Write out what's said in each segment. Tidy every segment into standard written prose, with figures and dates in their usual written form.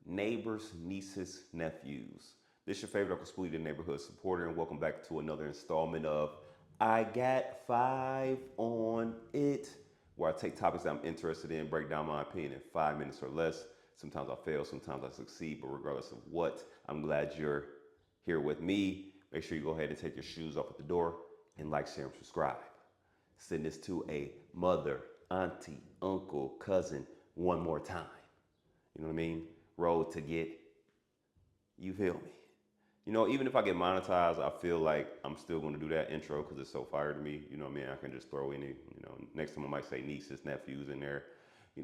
neighbors, nieces, nephews. This is your favorite Uncle Spoolie, the neighborhood supporter, and welcome back to another installment of I Got Five on It, where I take topics that I'm interested in, break down my opinion in 5 minutes or less. Sometimes I fail, sometimes I succeed, but regardless of what, I'm glad you're here with me. Make sure you go ahead and take your shoes off at the door and like, share, and subscribe. Send this to a mother, auntie, uncle, cousin one more time. You know what I mean? Road to get, you feel me? Even if I get monetized, I feel like I'm still going to do that intro because it's so fire to me. You know what I mean? I can just throw any, next time I might say nieces, nephews in there.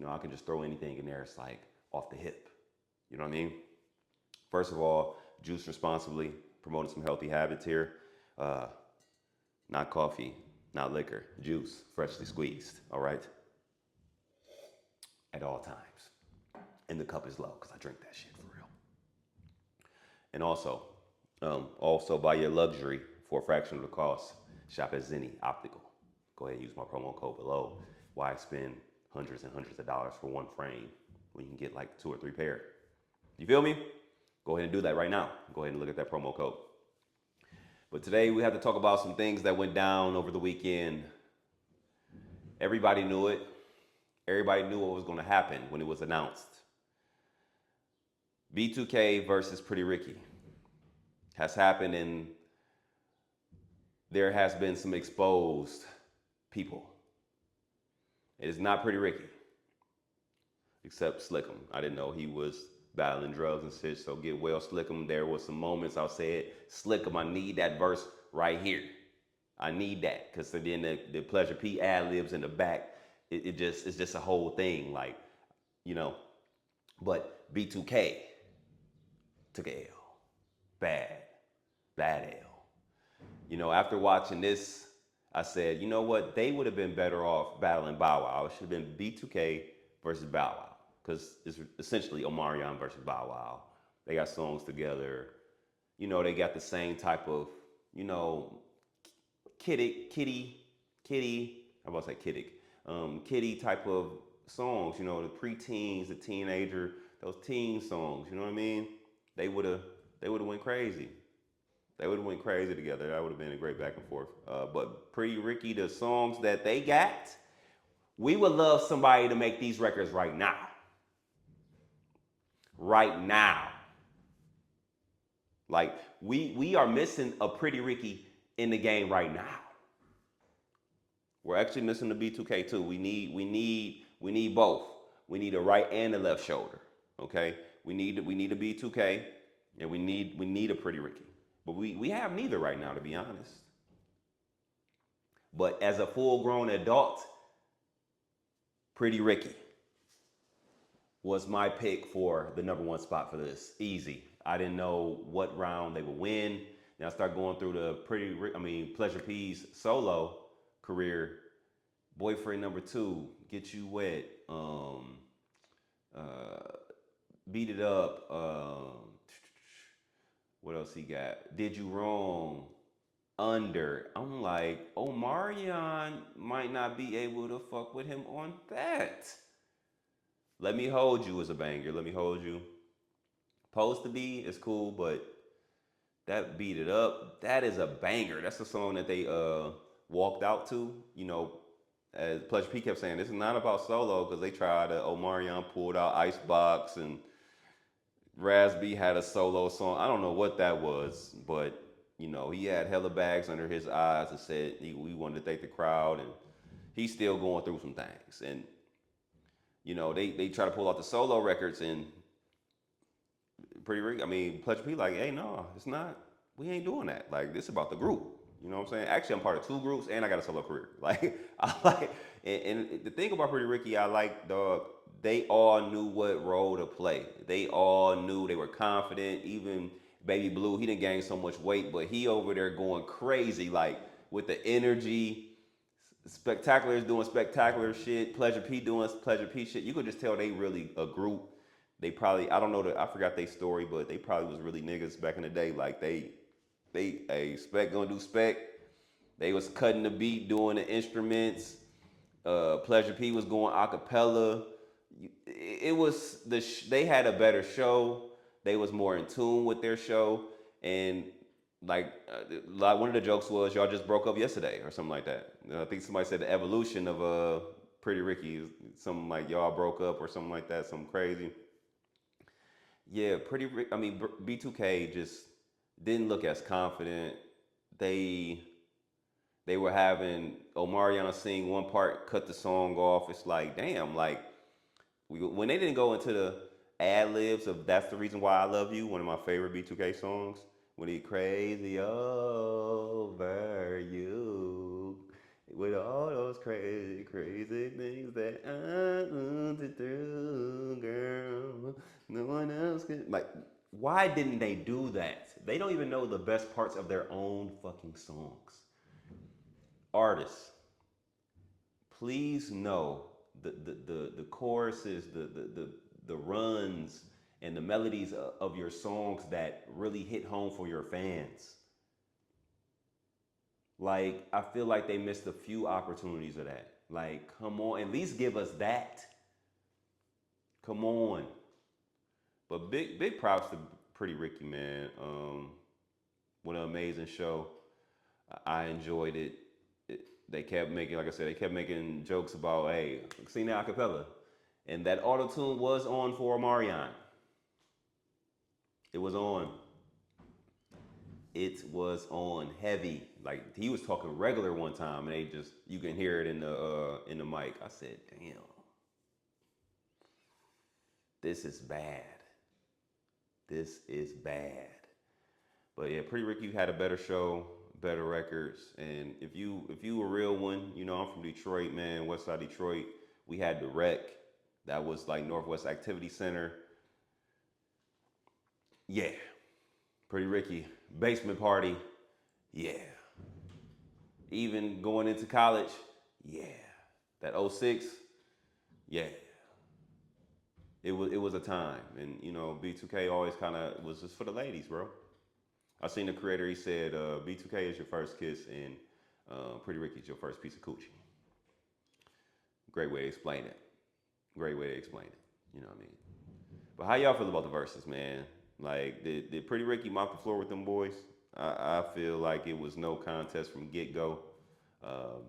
I can just throw anything in there. It's like off the hip. You know what I mean? First of all, juice responsibly, promoting some healthy habits here. Uh, Not coffee, not liquor, juice, freshly squeezed, all right? At all times. And the cup is low because I drink that shit for real. And also buy your luxury for a fraction of the cost. Shop at Zenni Optical. Go ahead and use my promo code below. Why spend hundreds and hundreds of dollars for one frame when you can get like 2 or 3 pair? You feel me? Go ahead and do that right now. Go ahead and look at that promo code. But today we have to talk about some things that went down over the weekend. Everybody knew it. Everybody knew what was going to happen when it was announced. B2K versus Pretty Ricky has happened, and there has been some exposed people. It is not Pretty Ricky, except Slickum. I didn't know he was battling drugs and shit, so get well, Slickum. There was some moments I said, Slickum, I need that verse right here. I need that, because then the Pleasure P ad-libs in the back, it's just a whole thing, like, but B2K took a L. Bad L. After watching this, I said, you know what? They would have been better off battling Bow Wow. It should have been B2K versus Bow Wow, because it's essentially Omarion versus Bow Wow. They got songs together. They got the same type of, kitty, I about to say kitty type of songs, the preteens, the teenager, those teen songs, you know what I mean? They would have went crazy. They would have went crazy together. That would have been a great back and forth. But Pretty Ricky, the songs that they got, we would love somebody to make these records right now. Right now. Like we are missing a Pretty Ricky in the game right now. We're actually missing the B2K too. We need both. We need a right and a left shoulder. Okay? We need a B2K, and we need a Pretty Ricky. But we have neither right now, to be honest. But as a full-grown adult, Pretty Ricky was my pick for the number one spot for this. Easy. I didn't know what round they would win. Then I start going through the Pleasure P's solo career. Boyfriend number 2, Get You Wet, Beat It Up, what else he got? Did You Wrong, Under. I'm like, Omarion might not be able to fuck with him on that. Let Me Hold You is a banger. Let Me Hold You. Supposed to Be is cool, but that Beat It Up, that is a banger. That's the song that they walked out to. As Pleasure P kept saying, this is not about solo, because they tried Omarion pulled out Icebox, and Rasby had a solo song. I don't know what that was, but he had hella bags under his eyes and said we wanted to thank the crowd, and he's still going through some things. And they try to pull out the solo records, and Pleasure P like, hey, no, it's not. We ain't doing that. Like, this is about the group. You know what I'm saying? Actually, I'm part of 2 groups, and I got a solo career. Like, and the thing about Pretty Ricky, I like, dog, they all knew what role to play. They all knew, they were confident. Even Baby Blue, he didn't gain so much weight, but he over there going crazy, like, with the energy. Spectacular is doing spectacular shit. Pleasure P doing Pleasure P shit. You could just tell they really a group. They probably, I don't know, I forgot their story, but they probably was really niggas back in the day. Like, they Spec gonna do Spec. They was cutting the beat, doing the instruments. Pleasure P was going a cappella. it was they had a better show. They was more in tune with their show, and like one of the jokes was y'all just broke up yesterday or something like that. I think somebody said the evolution of Pretty Ricky is something like y'all broke up or something like that, something crazy. Yeah, I mean, B2K just didn't look as confident. They they were having Omarion sing one part, cut the song off. It's like, damn, like when they didn't go into the ad libs of "That's the Reason Why I Love You," one of my favorite B2K songs. When he crazy over you with all those crazy, crazy things that I want to do, girl. No one else can. Like, why didn't they do that? They don't even know the best parts of their own fucking songs. Artists, please know the choruses, the runs, and the melodies of your songs that really hit home for your fans. Like, I feel like they missed a few opportunities of that. Like, come on, at least give us that. Come on. But big props to Pretty Ricky, man. What an amazing show. I enjoyed it. They kept making, like I said, they kept making jokes about, hey, sing the acapella. And that auto tune was on for Marion. It was on. It was on heavy. Like he was talking regular one time, and they just you can hear it in the mic. I said, damn, this is bad. This is bad. But yeah, Pretty Ricky had a better show, better records, and if you a real one, you know I'm from Detroit, man, West Side Detroit. We had the Rec, that was like Northwest Activity Center. Yeah, Pretty Ricky, basement party. Yeah, even going into college. Yeah, that '06. Yeah, it was a time, and you know B2K always kind of was just for the ladies, bro. I seen the creator. He said B2K is your first kiss, and Pretty Ricky's your first piece of coochie. Great way to explain it. Great way to explain it. You know what I mean? But how y'all feel about the verses, man? Like, did Pretty Ricky mop the floor with them boys? I feel like it was no contest from get go. Um,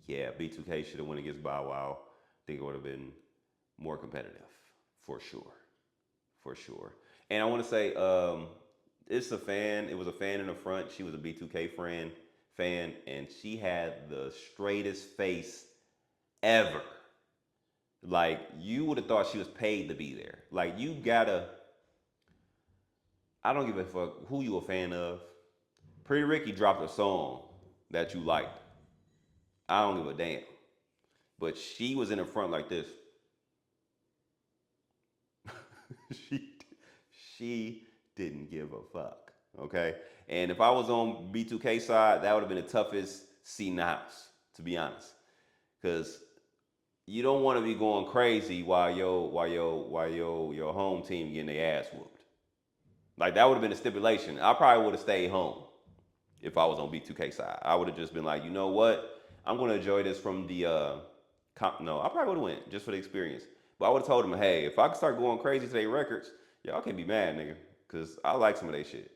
yeah, B2K should have went against Bow Wow. I think it would have been more competitive, for sure, for sure. And I want to say, it's a fan. It was a fan in the front. She was a B2K fan, and she had the straightest face ever. Like you would have thought she was paid to be there. Like you gotta. I don't give a fuck who you a fan of. Pretty Ricky dropped a song that you liked. I don't give a damn. But she was in the front like this. she she didn't give a fuck. Okay? And if I was on B2K side, that would have been the toughest seat in the house, to be honest. Cause you don't want to be going crazy while your home team getting their ass whooped. Like that would have been a stipulation. I probably would have stayed home if I was on B2K side. I would have just been like, you know what? I'm going to enjoy this from the no, I probably would have went just for the experience. But I would have told them, hey, if I could start going crazy to their records, y'all can't be mad, nigga, because I like some of their shit.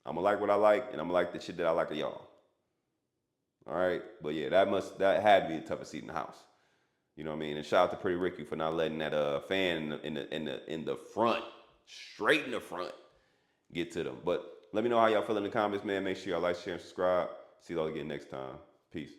I'm gonna like what I like, and I'm gonna like the shit that I like of y'all. All right, but yeah, that had to be the toughest seat in the house. You know what I mean? And shout out to Pretty Ricky for not letting that fan in the front, straight in the front, get to them. But let me know how y'all feel in the comments, man. Make sure y'all like, share, and subscribe. See y'all again next time. Peace.